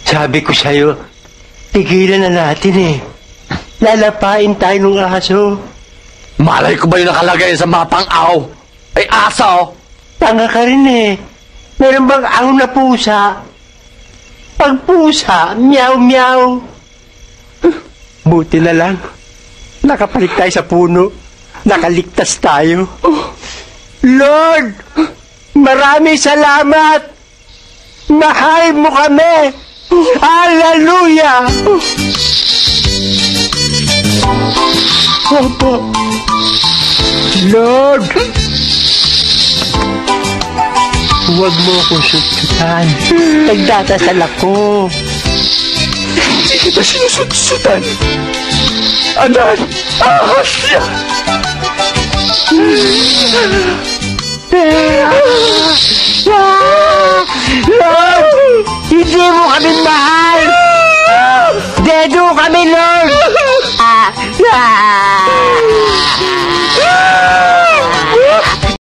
Sabi ko sa'yo, tigilan na natin eh. Lalapain tayo ng aso. Malay ko ba yung nakalagay sa mapang aw? Ay, aso! Tanga ka rin eh. Meron bang aw na pusa? Pag pusa, meow-meow. Buti na lang. Nakapalit tayo sa puno. Nakaligtas tayo. Lord! Maraming salamat! Mahal mo kami! Hallelujah! Opo. Lord! Huwag mo akong susutan. Nagdadasal ako. Hindi kita sinusutan. Anan, ahas niya. Lord! Hindi mo kami mahal! Dedo kami, Lord!